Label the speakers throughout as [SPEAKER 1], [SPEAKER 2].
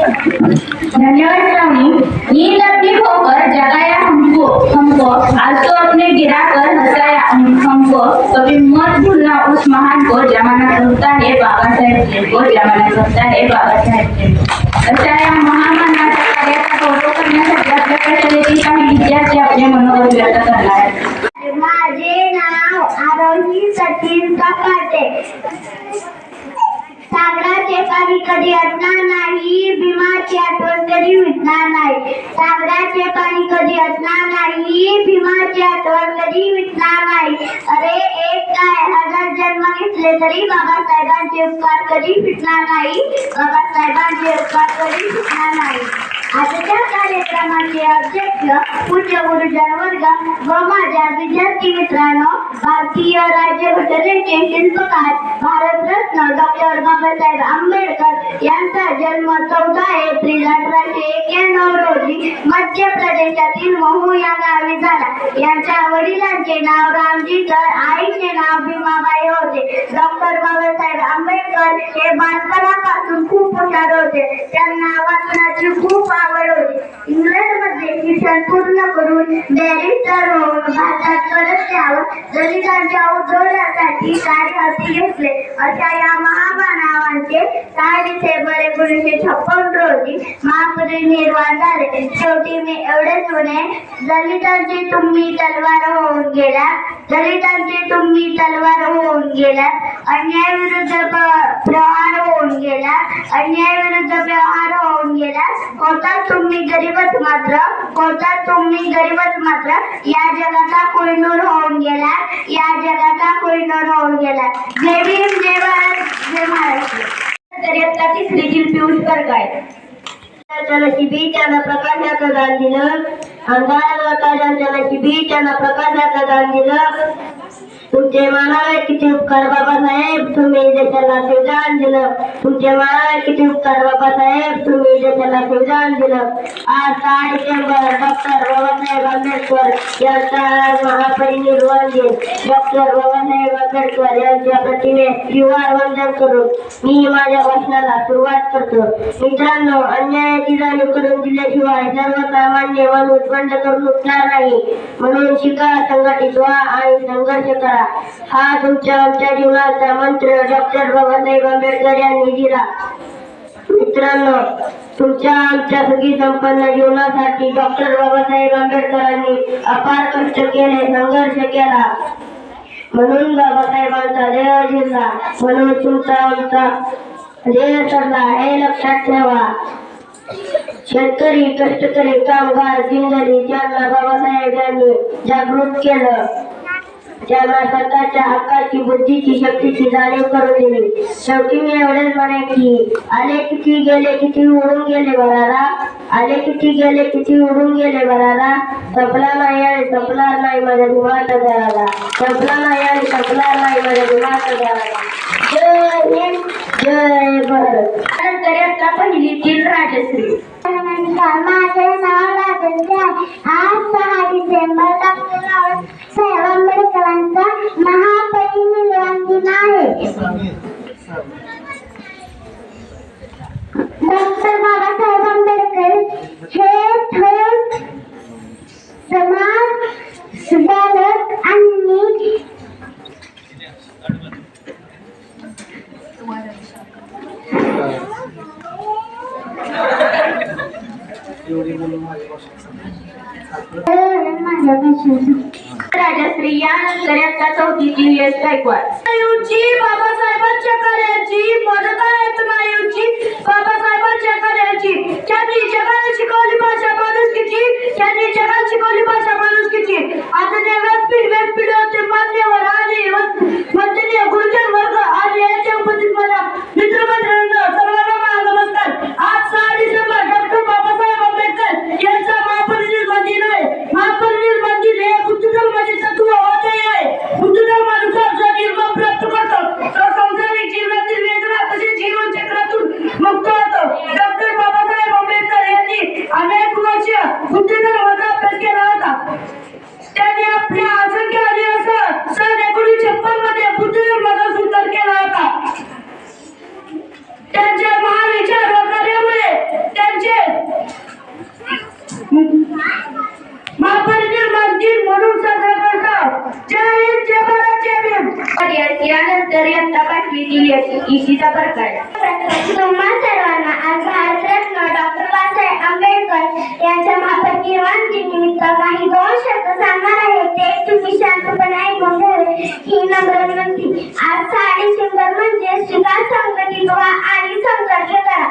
[SPEAKER 1] धन्यवाद श्रावणी। नींद अपनी खोकर जगाया हमको आज तो अपने गिरा कर हंसाया हमको। कभी मत भूलना उस महान को जमाना कहता है बाबा साहेब को, जमाना कहता है बाबा साहेब को। अशा या महामानवाच्या कार्याचा गौरव करण्यासाठी आपल्या प्रशालेतील काही विद्यार्थी आपले मनोगत व्यक्त करणार आहेत।
[SPEAKER 2] माझे नाव आरोही सचिन काकाटे। सागराचे पाणी कधी असणार नाही, भीमाची आठवण कधी मिटणार नाही। सागराचे पाणी कधी असणार नाही, भीमाची आठवण कधी मिटणार नाही। अरे एक काय हजार जन्म घेतले तरी बाबासाहेबांचे उपकार कधी फिटणार नाही, बाबासाहेबांचे उपकार कधी फिटणार नाही। आजच्या कार्यक्रमाचे अध्यक्ष पूज्य गुरुजन वर्ग व माझ्या विद्यार्थी मित्रांनो, भारतीय राज्यघटनेचे शिल्पकार भारतरत्न डॉक्टर बाबासाहेब आंबेडकर यांचा जन्म 14 एप्रिल 1891 रोजी मध्य प्रदेशातील महू या गावी झाला। यांच्या वडिलांचे नाव रामजी तर आईचे नाव भीमाबाई होते। डॉक्टर बाबासाहेब आंबेडकर हे बालपणापासून खूप हुशार होते। त्यांना वाचनाची खूप आवड होती। इंग्लंडमध्ये शिक्षण पूर्ण करून बॅरिस्टर होऊन भारतात परत यावं दलितांच्या उद्धारासाठी कार्य हाती घेतले। अशा या महामानवांचे 6 डिसेंबर 1956 रोजी महापरिनिर्वाण झाले। शेवटी मी एवढेच म्हणे, दलितांची तुम्ही तलवार होऊन गेला, दलितांची तुम्ही तलवार होऊन गेला, अन्याय विरुद्ध प्रहार होऊन गेला, अन्याय विरुद्ध प्रहार होऊन गेला। होता तुम्ही गरीबच मात्र, होता तुम्ही गरीबच मात्र, या जगाचा कोहिनूर होऊन गेला, या जगाचा कोहिनूर होऊन गेला। जय भीम, जय भारत, जय महाराष्ट्र।
[SPEAKER 1] दर्यातला तिसरीतील पियुष करकाय।
[SPEAKER 2] नशिबी त्यांना प्रकाशाचं दान दिलं, अंधार लोकांच्या नशिबी त्यांना प्रकाशाचं दान दिलं। तुमचे मानावे किती उपकार बाबासाहेब, तुम्ही देशाला संविधान दिलं। तुमचे मानावे किती उपकार बाबासाहेब, तुम्ही देशाला संविधान दिलं। आज 6 डिसेंबर डॉक्टर बाबासाहेब आंबेडकर यांचा महापरिनिर्वाण दिन। डॉक्टर बाबासाहेब आंबेडकर यांच्या प्रतिमेस शिवार वंदन करून मी माझ्या भाषणाला सुरुवात करतो। मित्रांनो, अन्यायाची जाणीव करून दिल्याशिवाय सर्वसामान्य माणूस बंड करून उठणार नाही। म्हणून शिका, संघटित व्हा आणि संघर्ष करा। हा तुमच्या आमच्या जीवनाचा मंत्र डॉक्टर बाबासाहेब आंबेडकर यांनी दिला। मित्रांनो, तुमच्या आमच्या सुखी संपन्न जीवनासाठी डॉक्टर बाबासाहेब आंबेडकरांनी अपार कष्ट केले, संघर्ष केला। म्हणून बाबासाहेबांचा देह जिल्हा, म्हणून तुमचा आमचा देह सरला हे लक्षात ठेवा। शेतकरी, कष्टकरी, कामगार, जिंगली ज्यांना बाबासाहेब यांनी जागृत केलं, त्यांना स्वतःच्या हक्काची, बुद्धीची, शक्तीची जाणीव करून दिली। शेवटी मी एवढेच म्हणे की आले किती गेले किती उडून गेले बरारा, आले किती गेले किती उडून गेले बरारा। संपला नाही आणि संपणार नाही माझ्या भीमाचा दरारा, संपला नाही आणि संपणार नाही माझ्या भीमाचा दरारा। जय हिंद, जय भारत।
[SPEAKER 1] दर्यातला पहिलीतील राजश्री।
[SPEAKER 2] माझे नाव राजश्री आहे। आज 6 डिसेंबर डॉक्टर बाबासाहेब आंबेडकरांचा महापरिनिर्वाण दिन आहे। डॉक्टर बाबासाहेब आंबेडकर हे थोर समाज सुधारक आणि
[SPEAKER 1] राजश्री यानंतर याचा 4थीतील यश गायकवाड।
[SPEAKER 2] बाबासाहेबांच्या कार्याची मदत आहेत नायूची, बाबासाहेबांच्या कार्याची त्यांनी जगाला शिकवली भाषा माणुसकीची, त्यांनी जगाला शिकवली भाषा माणुसकीची। आदरणीय व्यासपीठ होते मान्यवर आणि वंदनीय गुरुजन वर्ग आणि याच्या उपस्थित मला मित्रमंडळांनो सर्वांना नमस्कार। आज 6 डिसेंबर डॉक्टर बाबासाहेब आंबेडकर यांचा महापरिनिर्वाण दिन आहे। महापरिनिर्वाण दिन हे बुद्ध धर्माचे तत्व होते आहे। बुद्ध धर्मानुसार जो निर्वाह प्राप्त करतो तो संसारिक जीवनातील वेदना तसेच जीवन चक्रातून मुक्त होतो। डॉक्टर बाबासाहेब आंबेडकर यांनी
[SPEAKER 1] यानंतर इयत्ता पाचवीतील इशिता प्रकार.
[SPEAKER 2] तुम्हा सर्वांना आज भारतरत्न डॉक्टर बाबासाहेब आंबेडकर यांच्या महापरिनिर्वाण दिनानिमित्त काही 2 शब्द सांगणार आहे. ते तुम्ही शांतपणे ऐकून घ्यावे ही नम्र विनंती. आज 6 डिसेंबर म्हणजे शिका, संघटित व्हा आणि संघर्ष करा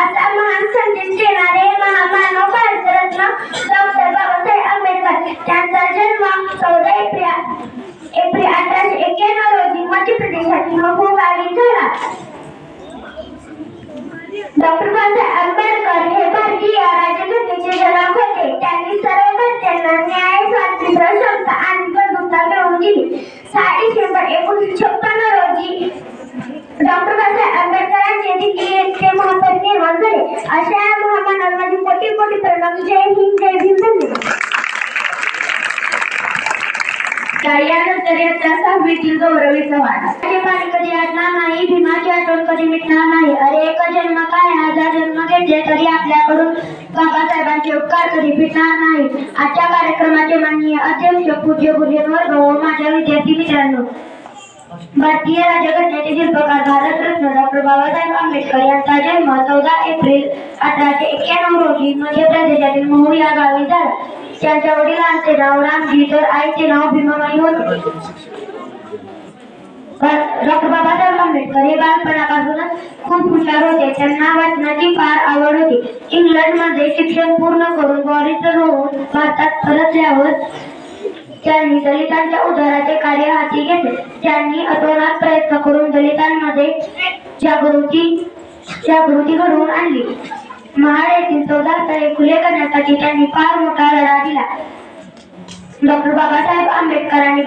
[SPEAKER 2] असा महान संदेश देणारे महामानव भारतरत्न डॉक्टर बाबासाहेब आंबेडकर. त्यांचा जन्म 14 एप्रिल 1891 रोजी मध्य प्रदेशातील महू गावी झाला. डॉक्टर बाबासाहेब आंबेडकर हे भारतीय राज्यघटनेचे जनक होते. त्यांनी सर्व भारतीयांना न्याय, स्वातंत्र्य, समता आणि बंधुता मिळवून दिली. 6 डिसेंबर 1956 रोजी डॉक्टर बाबासाहेब आंबेडकरांचे दिल्ली येथे महापरिनिर्वाण झाले. अशा या महामानवांमध्ये कोटी कोटी प्रणव. जय हिंद, जय भीम. धन्यवाद.
[SPEAKER 1] यानंतर इयत्ता 6वीतील गौरवी चव्हाण.
[SPEAKER 2] माझे पाणी कधी आटणार नाही, भीमाची आठवण कधी मिटणार नाही. अरे एक जन्म काय, 1000 जन्म घेतले तरी आपल्याकडून बाबासाहेबांचे उपकार कधी फिटणार नाही. आजच्या कार्यक्रमाचे माननीय अध्यक्ष पूज्य गुरुजनवर्ग व माझ्या विद्यार्थी मित्रांनो, भारतीय राज्यघटनेचे शिल्पकार भारतरत्न डॉक्टर बाबासाहेब आंबेडकर यांचा जन्म 14 एप्रिल 1891 रोजी मध्य प्रदेशातील महू या गावी झाला. त्यांच्या वडिलांचे नाव रामजी तर आईचे नाव भीमाबाई होते. डॉक्टर बाबासाहेब आंबेडकर हे बालपणापासूनच खूप हुशार होते. त्यांना वाचनाची फार आवड होती. इंग्लंडमध्ये शिक्षण पूर्ण करून बॅरिस्टर होऊन भारतात परतल्यावर त्यांनी दलितांच्या उद्धाराचे कार्य हाती घेतले. त्यांनी अतोनात प्रयत्न करून दलितांमध्ये जागृती घडवून आणली. महाड येथील 14 तळे खुले करण्यासाठी त्यांनी फार मोठा लढा दिला. डॉक्टर बाबासाहेब आंबेडकरांनी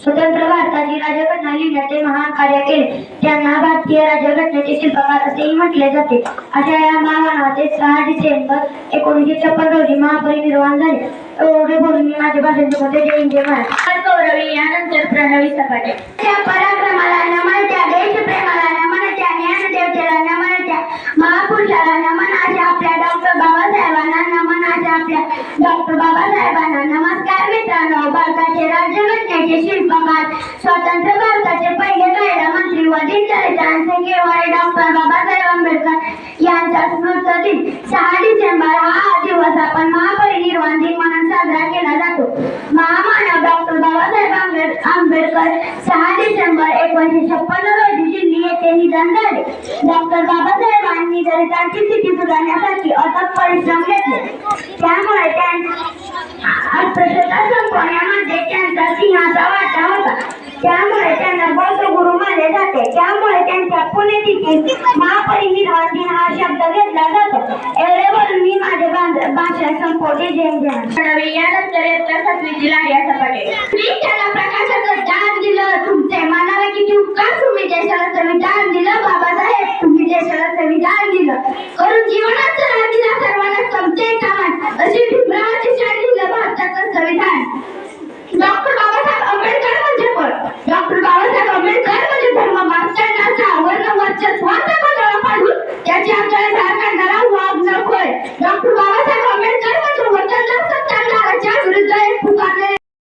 [SPEAKER 2] स्वतंत्र भारताची राज्यघटना लिहिण्याचे महान कार्य केले. त्यांना भारतीय राज्यघटनेचे शिल्पकार असेही म्हटले जाते. अशा या महामानवाचे 6 डिसेंबर 1956 रोजी महापरिनिर्वाण झाले. एवढे बोलून मी माझे भाषण संपवते. जय हिंद, जय महाराष्ट्र.
[SPEAKER 1] गौरवी यानंतर प्रणवी सपाटे.
[SPEAKER 2] त्या पराक्रमाला नमन, त्या देशप्रेमाला नमन, त्या ज्ञानदेवतेला नमन, त्या महापुरुषाला नमन, अशा आपल्या डॉक्टर बाबासाहेबांना नमन, अशा आपल्या डॉक्टर बाबासाहेबांना नमस्कार. मित्रांनो, भारताचे राज्यघटनेचे शिल्पकार, स्वतंत्र भारताचे पहिले कायदामंत्री व दिनदलितांचे केवाळे डॉक्टर बाबासाहेब आंबेडकर यांचा स्मृती दिन 6 डिसेंबर हा दिवस आपण महापरिनिर्वाण दिन म्हणून साजरा केला जातो. महामानव डॉक्टर बाबासाहेब आंबेडकर 6 डिसेंबर 1956 रोजी दिल्ली येथे निधन झाले. डॉक्टर बाबासाहेबांनी दलितांची स्थिती सुधारण्यासाठी अथक परिश्रम घेतले. त्यामुळे अस्पृश्यता संपवण्यामध्ये त्यांचा सिंहाचा वाटा होता. त्यामुळे त्यांना बौद्ध गुरु मानले जाते. त्यामुळे त्यांच्या पुण्यतिथीत महापरिनिर्वाण दिन हा शब्द घेतला जातो. एवढे बोलून मी माझे भाषण संपवते. जय जय.
[SPEAKER 1] यानंतर इयत्ता 7वीतील आर्या सपाटे.
[SPEAKER 2] मी त्याला प्रकाशाचं दान दिलं, तुमचे मनाला किती उपकार. तुम्ही देशाला संविधान दिलं बाबासाहेब, तुम्ही देशाला संविधान दिलं. करून जीवनाचं दान दिलं सर्वांना समजे कामान, अशी भीमरावाची शान दिलं भारताचं संविधान. डॉक्टर बाबासाहेब आंबेडकर म्हणजे कोण? डॉक्टर बाबासाहेब आंबेडकर म्हणजे धर्म मागच्या वर्ण वर्चस्वाचा गोंधळ पाडून त्याची आपल्याला धार काढणारा वाघ नकोय. डॉक्टर बाबासाहेब